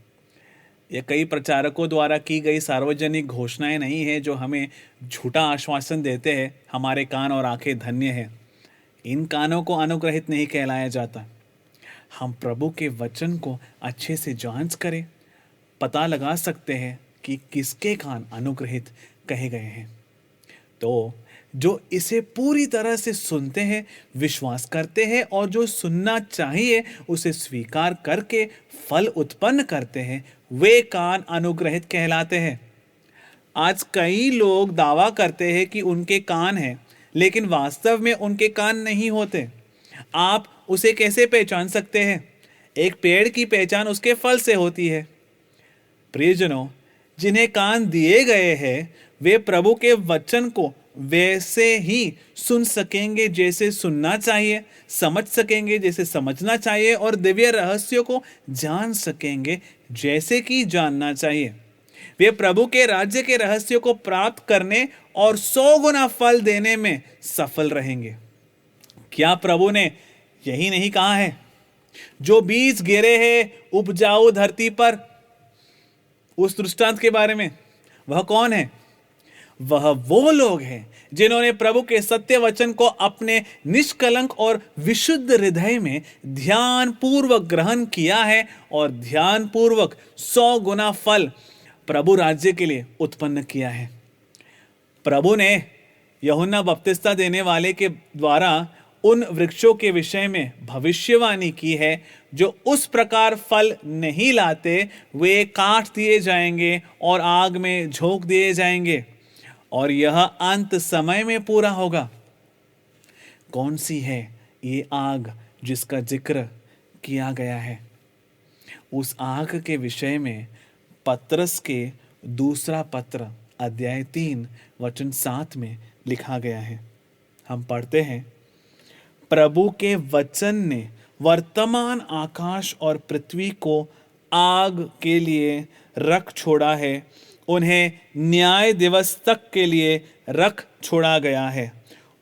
ये कई प्रचारकों द्वारा की गई सार्वजनिक घोषणाएं नहीं है जो हमें झूठा आश्वासन देते हैं हमारे कान और आंखें धन्य है। इन कानों को अनुग्रहित नहीं कहलाया जाता। हम प्रभु के वचन को अच्छे से जांच करें, पता लगा सकते हैं कि किसके कान अनुग्रहित कहे गए हैं। तो जो इसे पूरी तरह से सुनते हैं, विश्वास करते हैं और जो सुनना चाहिए उसे स्वीकार करके फल उत्पन्न करते हैं, वे कान अनुग्रहित कहलाते हैं। आज कई लोग दावा करते हैं कि उनके कान हैं, लेकिन वास्तव में उनके कान नहीं होते। आप उसे कैसे पहचान सकते हैं? एक पेड़ की पहचान उसके फल से होती है। प्रियजनों, जिन्हें कान दिए गए हैं वे प्रभु के वचन को वैसे ही सुन सकेंगे जैसे सुनना चाहिए, समझ सकेंगे जैसे समझना चाहिए और दिव्य रहस्यों को जान सकेंगे जैसे कि जानना चाहिए। वे प्रभु के राज्य के रहस्यों को प्राप्त करने और 100 गुना फल देने में सफल रहेंगे। क्या प्रभु ने यही नहीं कहा है? जो बीज गिरे हैं उपजाऊ धरती पर, उस दृष्टांत के बारे में, वह कौन है? वह वो लोग हैं जिन्होंने प्रभु के सत्य वचन को अपने निष्कलंक और विशुद्ध हृदय में ध्यान पूर्वक ग्रहण किया है और ध्यान पूर्वक 100 गुना फल प्रभु राज्य के लिए उत्पन्न किया है। प्रभु ने यूहन्ना बपतिस्मा देने वाले के द्वारा उन वृक्षों के विषय में भविष्यवाणी की है जो उस प्रकार फल नहीं लाते, वे काट दिए जाएंगे और आग में झोंक दिए जाएंगे, और यह अंत समय में पूरा होगा। कौन सी है ये आग जिसका जिक्र किया गया है? उस आग के विषय में पतरस के दूसरा पत्र अध्याय 3 वचन 7 में लिखा गया है। हम पढ़ते हैं, प्रभु के वचन ने वर्तमान आकाश और पृथ्वी को आग के लिए रख छोड़ा है, उन्हें न्याय दिवस तक के लिए रख छोड़ा गया है।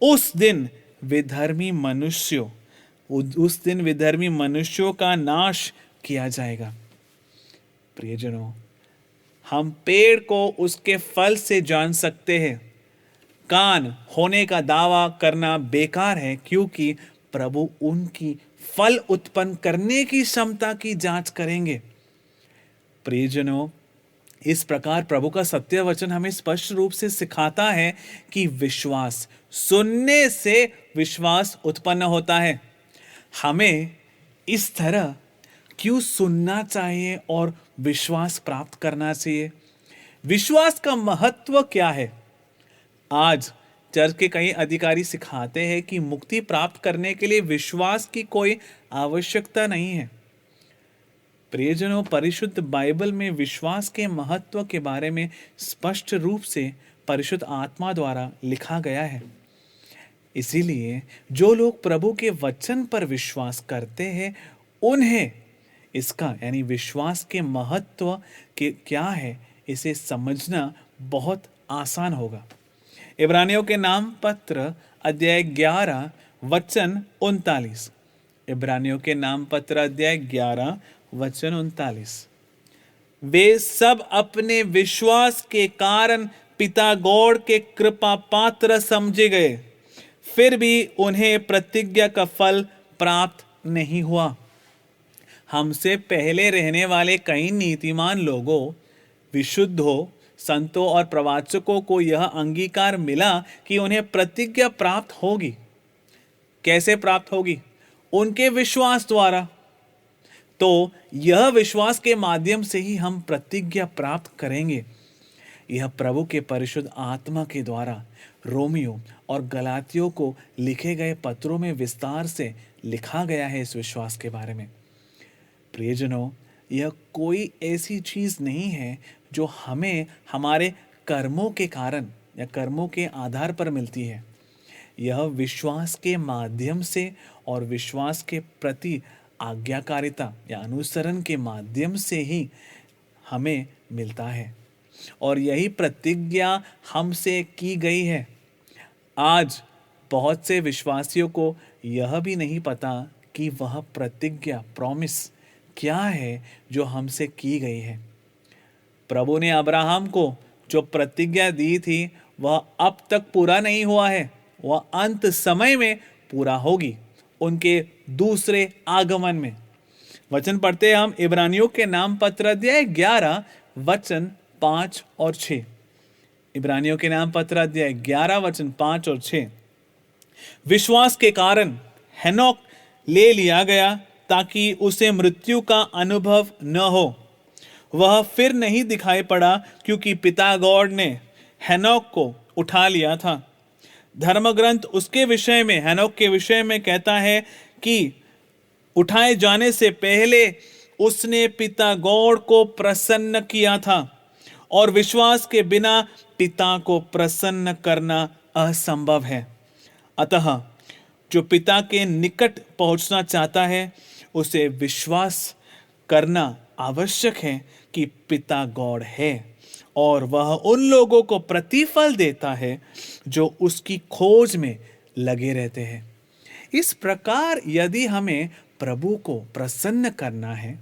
उस दिन विधर्मी मनुष्यों, उस दिन विधर्मी मनुष्यों का नाश किया जाएगा। प्रियजनों, हम पेड़ को उसके फल से जान सकते हैं। कान होने का दावा करना बेकार है, क्योंकि प्रभु उनकी फल उत्पन्न करने की क्षमता की जांच करेंगे। प्रियजनों, इस प्रकार प्रभु का सत्य वचन हमें स्पष्ट रूप से सिखाता है कि विश्वास, सुनने से विश्वास उत्पन्न होता है। हमें इस तरह क्यों सुनना चाहिए और विश्वास प्राप्त करना चाहिए? विश्वास का महत्व क्या है? आज चर्च के कई अधिकारी सिखाते हैं कि मुक्ति प्राप्त करने के लिए विश्वास की कोई आवश्यकता नहीं है। प्रियजनों, परिशुद्ध बाइबल में विश्वास के महत्व के बारे में स्पष्ट रूप से परिशुद्ध आत्मा द्वारा लिखा गया है। इसीलिए जो लोग प्रभु के वचन पर विश्वास करते हैं, उन्हें इसका यानी विश्वास के महत्व के क्या है, इसे समझना बहुत आसान होगा। इब्रानियों के नाम पत्र अध्याय 11 वचन 39। इब्रानियों के नाम पत्र अध्याय 11 वचन 39। वे सब अपने विश्वास के कारण पिता गॉड के कृपा पात्र समझे गए, फिर भी उन्हें प्रतिज्ञा का फल प्राप्त नहीं हुआ। हमसे पहले रहने वाले कई नीतिमान लोगों, विशुद्धों, संतों और प्रवाचकों को यह अंगीकार मिला कि उन्हें प्रतिज्ञा प्राप्त होगी। कैसे प्राप्त होगी? उनके विश्वास द्वारा। तो यह विश्वास के माध्यम से ही हम प्रतिज्ञा प्राप्त करेंगे। यह प्रभु के परिशुद्ध आत्मा के द्वारा रोमियो और गलातियों को लिखे गए पत्रों में विस्तार से लिखा गया है इस विश्वास के बारे में। प्रियजनों, यह कोई ऐसी चीज नहीं है जो हमें हमारे कर्मों के कारण या कर्मों के आधार पर मिलती है। यह विश्वास के माध्यम से और विश्वास के प्रति आज्ञाकारिता या अनुसरण के माध्यम से ही हमें मिलता है, और यही प्रतिज्ञा हमसे की गई है। आज बहुत से विश्वासियों को यह भी नहीं पता कि वह प्रतिज्ञा, प्रॉमिस क्या है जो हमसे की गई है। प्रभु ने अब्राहम को जो प्रतिज्ञा दी थी, वह अब तक पूरा नहीं हुआ है, वह अंत समय में पूरा होगी, उनके दूसरे आगमन में। वचन पढ़ते हैं हम इब्रानियों के नाम पत्र अध्याय 11 वचन 5 और 6। इब्रानियों के नाम पत्र अध्याय 11 वचन 5 और 6। विश्वास के कारण हेनोक ले लिया गया ताकि उसे मृत्यु का अनुभव न हो। वह फिर नहीं दिखाई पड़ा, क्योंकि पिता गॉड ने हेनोक को उठा लिया था। धर्म ग्रंथ उसके विषय में, हेनोक के विषय में कहता है कि उठाए जाने से पहले उसने पिता गॉड को प्रसन्न किया था, और विश्वास के बिना पिता को प्रसन्न करना असंभव है। अतः जो पिता के निकट पहुंचना चाहता है, उसे विश्वास करना आवश्यक है कि पिता गॉड है, और वह उन लोगों को प्रतिफल देता है जो उसकी खोज में लगे रहते हैं। इस प्रकार यदि हमें प्रभु को प्रसन्न करना है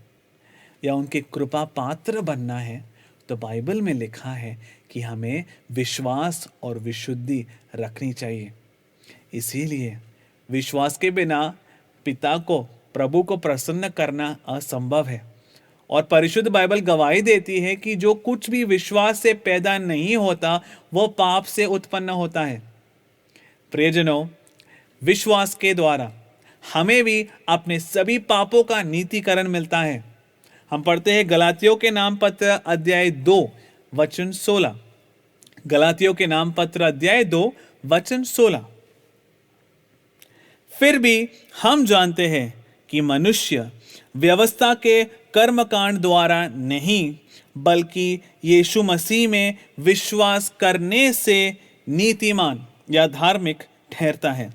या उनके कृपा पात्र बनना है, तो बाइबल में लिखा है कि हमें विश्वास और विशुद्धि रखनी चाहिए। इसीलिए विश्वास के बिना पिता को, प्रभु को प्रसन्न करना असंभव है। और परिशुद्ध बाइबल गवाही देती है कि जो कुछ भी विश्वास से पैदा नहीं होता, वो पाप से उत्पन्न होता है। प्रियजनों, विश्वास के द्वारा हमें भी अपने सभी पापों का नीतिकरण मिलता है। हम पढ़ते हैं गलातियों के नाम पत्र अध्याय 2 वचन 16। गलातियों के नाम पत्र अध्याय 2 वचन 16। फिर भी हम जानते हैं कि मनुष्य व्यवस्था के कर्मकांड द्वारा नहीं, बल्कि यीशु मसीह में विश्वास करने से नीतिमान या धार्मिक ठहरता है।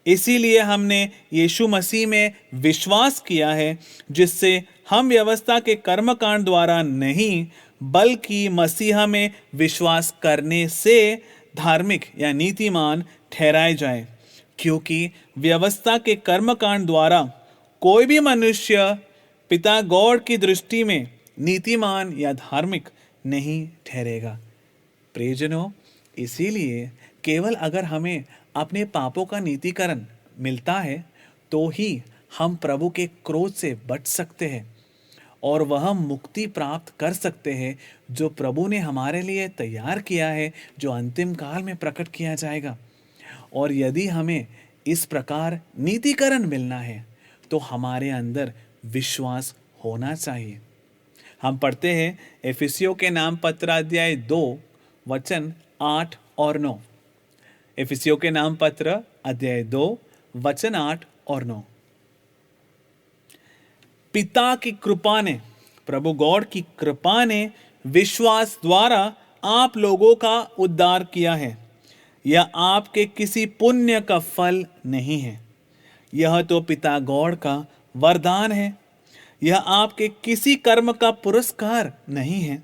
इसीलिए हमने यीशु मसीह में विश्वास किया है, जिससे हम व्यवस्था के कर्मकांड द्वारा नहीं, बल्कि मसीहा में विश्वास करने से धार्मिक या नीतिमान ठहराए जाएं। क्योंकि व्यवस्था के कर्मकांड द्वारा कोई भी मनुष्य पिता गॉड की दृष्टि में नीतिमान या धार्मिक नहीं ठहरेगा। प्रियजनों, इसीलिए केवल अगर हमें अपने पापों का नीतिकरण मिलता है तो ही हम प्रभु के क्रोध से बच सकते हैं और वह मुक्ति प्राप्त कर सकते हैं जो प्रभु ने हमारे लिए तैयार किया है, जो अंतिम काल में प्रकट किया जाएगा। और यदि हमें इस प्रकार नीतिकरण मिलना है तो हमारे अंदर विश्वास होना चाहिए। हम पढ़ते हैं एफिसियों के नाम पत्र अध्याय 2 वचन 8 और 9। एफिसियों के नाम पत्र अध्याय 2 वचन 8 और 9। पिता की कृपा ने, प्रभु गॉड की कृपा ने विश्वास द्वारा आप लोगों का उद्धार किया है। यह आपके किसी पुण्य का फल नहीं है, यह तो पिता गॉड का वरदान है। यह आपके किसी कर्म का पुरस्कार नहीं है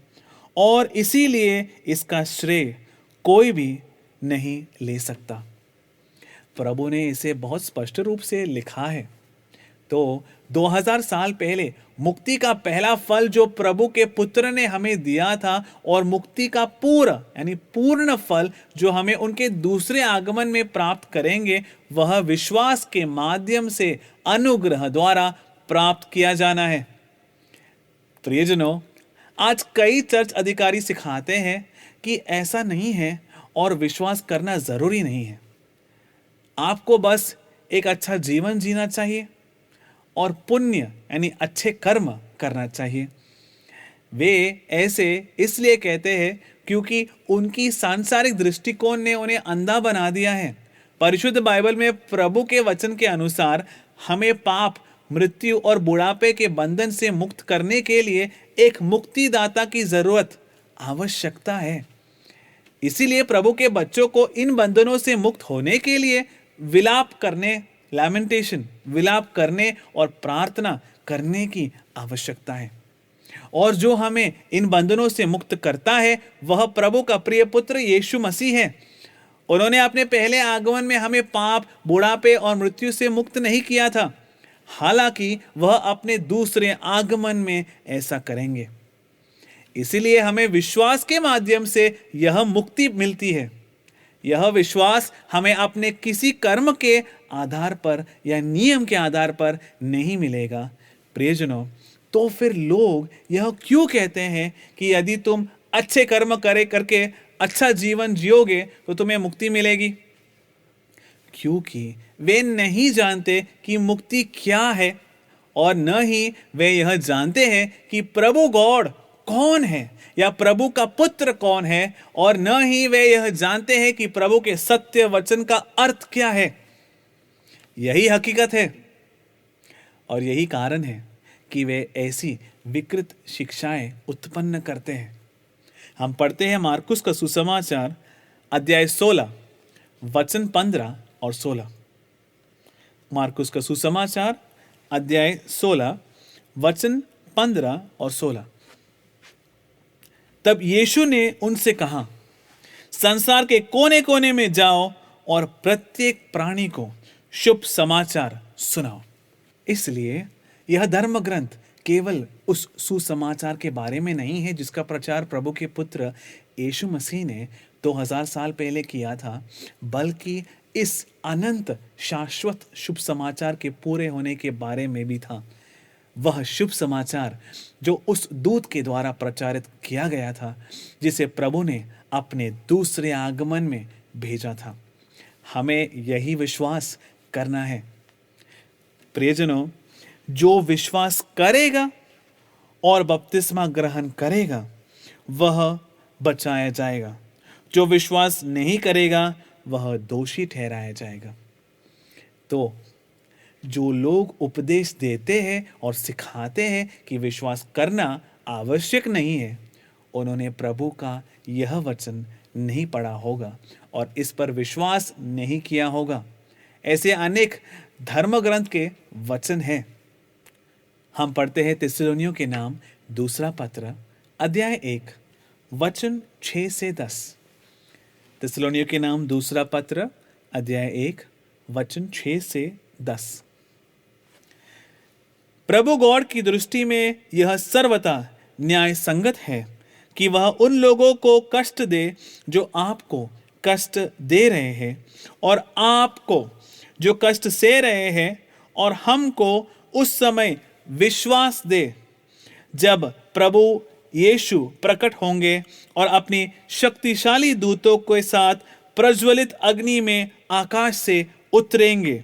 और इसीलिए इसका श्रेय कोई भी नहीं ले सकता। प्रभु ने इसे बहुत स्पष्ट रूप से लिखा है। तो 2000 साल पहले मुक्ति का पहला फल जो प्रभु के पुत्र ने हमें दिया था और मुक्ति का पूर्ण फल जो हमें उनके दूसरे आगमन में प्राप्त करेंगे, वह विश्वास के माध्यम से अनुग्रह द्वारा प्राप्त किया जाना है। प्रियजनों, आज कई चर्च अधिकारी सिखाते हैं कि ऐसा नहीं है और विश्वास करना जरूरी नहीं है। आपको बस एक अच्छा जीवन जीना चाहिए और पुण्य अच्छे कर्म करना चाहिए। वे ऐसे इसलिए कहते हैं क्योंकि उनकी सांसारिक दृष्टिकोण ने उन्हें अंधा बना दिया है। परिशुद्ध बाइबल में प्रभु के वचन के अनुसार हमें पाप, मृत्यु और बुढ़ापे के बंधन से मुक्त करने के लिए एक मुक्तिदाता की जरूरत, आवश्यकता है। इसीलिए प्रभु के बच्चों को इन बंधनों से मुक्त होने के लिए विलाप करने और प्रार्थना करने की आवश्यकता है। और जो हमें इन बंधनों से मुक्त करता है वह प्रभु का प्रिय पुत्र यीशु मसीह है। उन्होंने अपने पहले आगमन में हमें पाप, बुढ़ापे और मृत्यु से मुक्त नहीं किया था, हालांकि वह अपने दूसरे आगमन में ऐसा करेंगे। इसीलिए हमें विश्वास के माध्यम से यह मुक्ति मिलती है। यह विश्वास हमें अपने किसी कर्म के आधार पर या नियम के आधार पर नहीं मिलेगा। प्रियजनों, तो फिर लोग यह क्यों कहते हैं कि यदि तुम अच्छे कर्म करके अच्छा जीवन जियोगे तो तुम्हें मुक्ति मिलेगी? क्योंकि वे नहीं जानते कि मुक्ति क्या है और न ही वे यह जानते हैं कि प्रभु गॉड कौन है या प्रभु का पुत्र कौन है, और न ही वे यह जानते हैं कि प्रभु के सत्य वचन का अर्थ क्या है। यही हकीकत है और यही कारण है कि वे ऐसी विकृत शिक्षाएं उत्पन्न करते हैं। हम पढ़ते हैं मार्कुस का सुसमाचार अध्याय 16 वचन 15 और 16। मार्कुस का सुसमाचार अध्याय 16 वचन 15 और 16। तब यीशु ने उनसे कहा, संसार के कोने कोने में जाओ और प्रत्येक प्राणी को शुभ समाचार सुनाओ। इसलिए यह धर्म ग्रंथ केवल उस सुसमाचार के बारे में नहीं है जिसका प्रचार प्रभु के पुत्र यीशु मसीह ने 2000 साल पहले किया था, बल्कि इस अनंत शाश्वत शुभ समाचार के पूरे होने के बारे में भी था। वह शुभ समाचार जो उस दूत के द्वारा प्रचारित किया गया था, जिसे प्रभु ने अपने दूसरे आगमन में भेजा था। हमें यही विश्वास करना है। प्रियजनों, जो विश्वास करेगा और बपतिस्मा ग्रहण करेगा वह बचाया जाएगा, जो विश्वास नहीं करेगा वह दोषी ठहराया जाएगा। तो जो लोग उपदेश देते हैं और सिखाते हैं कि विश्वास करना आवश्यक नहीं है, उन्होंने प्रभु का यह वचन नहीं पढ़ा होगा और इस पर विश्वास नहीं किया होगा। ऐसे अनेक धर्म ग्रंथ के वचन हैं। हम पढ़ते हैं थिस्सलुनीयों के नाम दूसरा पत्र अध्याय 1 वचन 6 से 10। थिस्सलुनीयों के नाम दूसरा पत्र अध्याय 1 वचन 6 से 10। प्रभु गॉड की दृष्टि में यह सर्वथा न्याय संगत है कि वह उन लोगों को कष्ट दे जो आपको कष्ट दे रहे हैं, और आपको जो कष्ट सह रहे हैं, और हमको उस समय विश्वास दे जब प्रभु यीशु प्रकट होंगे और अपनी शक्तिशाली दूतों के साथ प्रज्वलित अग्नि में आकाश से उतरेंगे।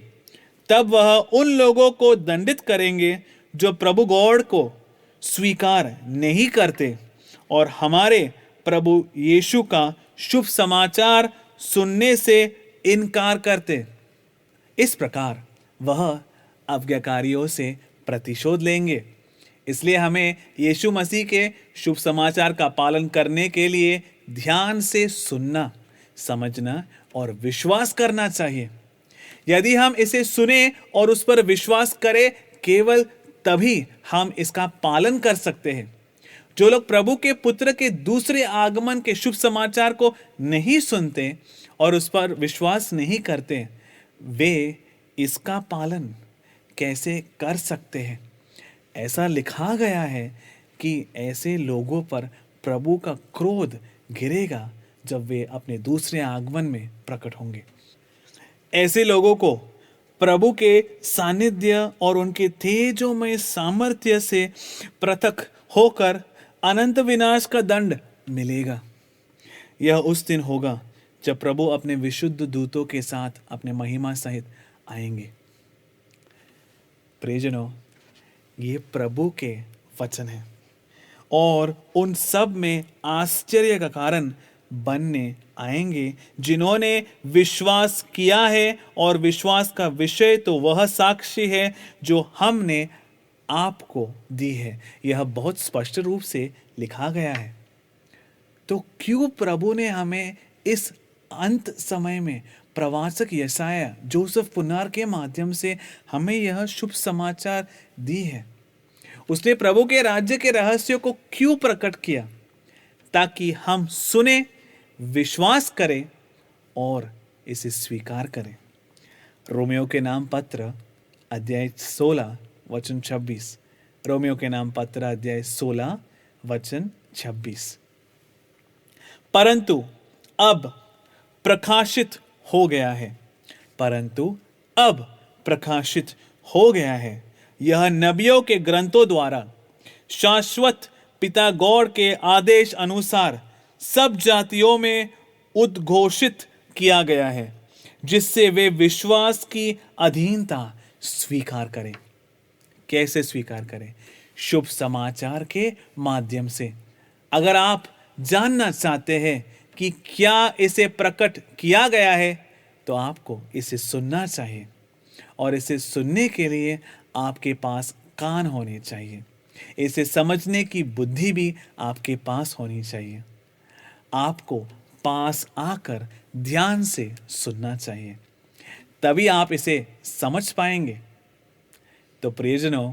तब वह उन लोगों को दंडित करेंगे जो प्रभु गॉड को स्वीकार नहीं करते और हमारे प्रभु यीशु का शुभ समाचार सुनने से इनकार करते। इस प्रकार वह आज्ञाकारियों से प्रतिशोध लेंगे। इसलिए हमें यीशु मसीह के शुभ समाचार का पालन करने के लिए ध्यान से सुनना, समझना और विश्वास करना चाहिए। यदि हम इसे सुने और उस पर विश्वास करें, केवल तभी हम इसका पालन कर सकते हैं। जो लोग प्रभु के पुत्र के दूसरे आगमन के शुभ समाचार को नहीं सुनते और उस पर विश्वास नहीं करते, वे इसका पालन कैसे कर सकते हैं? ऐसा लिखा गया है कि ऐसे लोगों पर प्रभु का क्रोध गिरेगा जब वे अपने दूसरे आगमन में प्रकट होंगे। ऐसे लोगों को प्रभु के सानिध्य और उनके तेजोमय सामर्थ्य से पृथक होकर अनंत विनाश का दंड मिलेगा। यह उस दिन होगा जब प्रभु अपने विशुद्ध दूतों के साथ अपने महिमा सहित आएंगे। प्रियजनों, ये प्रभु के वचन हैं और उन सब में आश्चर्य का कारण बनने आएंगे जिन्होंने विश्वास किया है, और विश्वास का विषय तो वह साक्षी है जो हमने आपको दी है। यह बहुत स्पष्ट रूप से लिखा गया है। तो क्यों प्रभु ने हमें इस अंत समय में प्रवाचक यशाया जोसेफ पुन्नार के माध्यम से हमें यह शुभ समाचार दी है? उसने प्रभु के राज्य के रहस्यों को क्यों प्रकट किया? ताकि हम सुने, विश्वास करें और इसे स्वीकार करें। रोमियो के नाम पत्र अध्याय 16 वचन 26। रोमियो के नाम पत्र अध्याय 16 वचन 26। परंतु अब प्रकाशित हो गया है, परंतु अब प्रकाशित हो गया है, यह नबियों के ग्रंथों द्वारा शाश्वत पिता गॉड के आदेश अनुसार सब जातियों में उद्घोषित किया गया है, जिससे वे विश्वास की अधीनता स्वीकार करें। कैसे स्वीकार करें? शुभ समाचार के माध्यम से। अगर आप जानना चाहते हैं कि क्या इसे प्रकट किया गया है, तो आपको इसे सुनना चाहिए, और इसे सुनने के लिए आपके पास कान होने चाहिए। इसे समझने की बुद्धि भी आपके पास होनी चाहिए। आपको पास आकर ध्यान से सुनना चाहिए, तभी आप इसे समझ पाएंगे। तो प्रियजनों,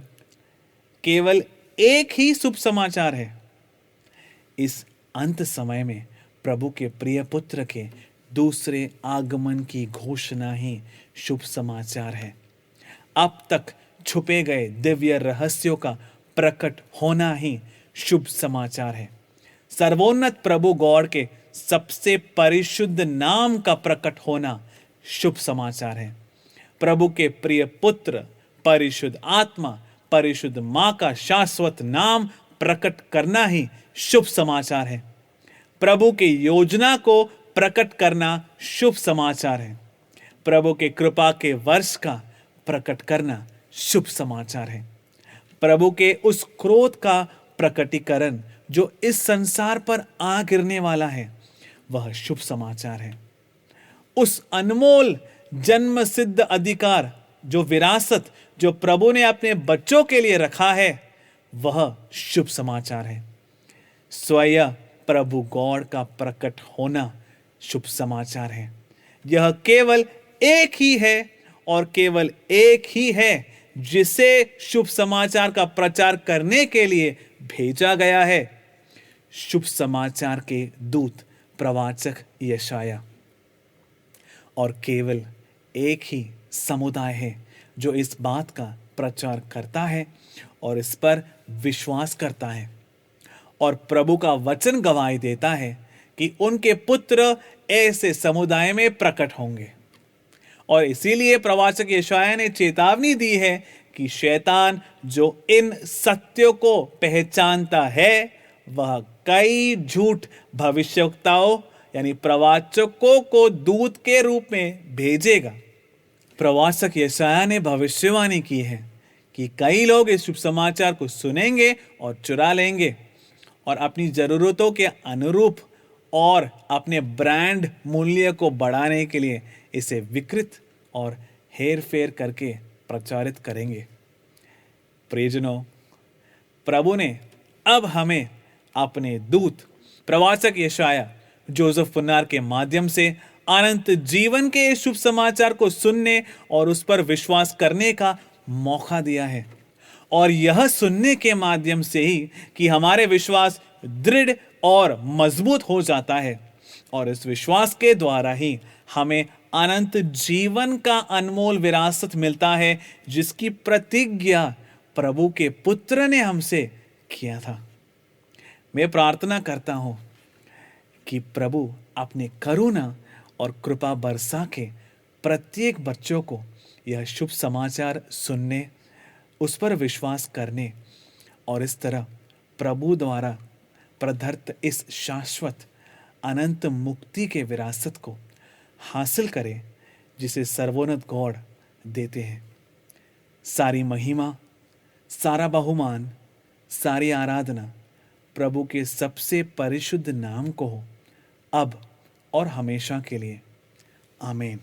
केवल एक ही शुभ समाचार है। इस अंत समय में प्रभु के प्रिय पुत्र के दूसरे आगमन की घोषणा ही शुभ समाचार है। अब तक छुपे गए दिव्य रहस्यों का प्रकट होना ही शुभ समाचार है। सर्वोन्नत प्रभु गॉड के सबसे परिशुद्ध नाम का प्रकट होना शुभ समाचार है। प्रभु के प्रिय पुत्र, परिशुद्ध आत्मा, परिशुद्ध मां का शाश्वत नाम प्रकट करना ही शुभ समाचार है। प्रभु की योजना को प्रकट करना शुभ समाचार है। प्रभु के कृपा के वर्ष का प्रकट करना शुभ समाचार है। प्रभु के उस क्रोध का प्रकटीकरण जो इस संसार पर आ गिरने वाला है, वह शुभ समाचार है। उस अनमोल जन्म सिद्ध अधिकार, जो विरासत जो प्रभु ने अपने बच्चों के लिए रखा है, वह शुभ समाचार है। स्वयं प्रभु गॉड का प्रकट होना शुभ समाचार है। यह केवल एक ही है और केवल एक ही है जिसे शुभ समाचार का प्रचार करने के लिए भेजा गया है, शुभ समाचार के दूत प्रवाचक यशाया। और केवल एक ही समुदाय है जो इस बात का प्रचार करता है और इस पर विश्वास करता है। और प्रभु का वचन गवाही देता है कि उनके पुत्र ऐसे समुदाय में प्रकट होंगे। और इसीलिए प्रवाचक यशायाह ने चेतावनी दी है कि शैतान जो इन सत्यों को पहचानता है वह कई झूठ भविष्यवक्ताओं यानी प्रवाचकों को दूत के रूप में भेजेगा। प्रवाचक यशायाह ने भविष्यवाणी की है कि कई लोग इस शुभ समाचार को सुनेंगे और चुरा लेंगे और अपनी जरूरतों के अनुरूप और अपने ब्रांड मूल्य को बढ़ाने के लिए इसे विकृत और हेर फेर करके प्रचारित करेंगे। प्रियजनों, प्रभु ने अब हमें अपने दूत प्रवाचक यशायाह जोसेफ पुन्नार के माध्यम से अनंत जीवन के इस शुभ समाचार को सुनने और उस पर विश्वास करने का मौका दिया है। और यह सुनने के माध्यम से ही कि हमारे विश्वास दृढ़ और मजबूत हो जाता है और इस विश्वास के द्वारा ही हमें अनंत जीवन का अनमोल विरासत मिलता है जिसकी प्रतिज्ञा प्रभु के पुत्र ने हमसे किया था। मैं प्रार्थना करता हूं कि प्रभु अपने करुणा और कृपा बरसा के प्रत्येक बच्चों को यह शुभ समाचार सुनने, उस पर विश्वास करने और इस तरह प्रभु द्वारा प्रदत्त इस शाश्वत अनंत मुक्ति के विरासत को हासिल करें जिसे सर्वोन्नत गॉड देते हैं। सारी महिमा, सारा बहुमान, सारी आराधना प्रभु के सबसे परिशुद्ध नाम को हो, अब और हमेशा के लिए। आमीन।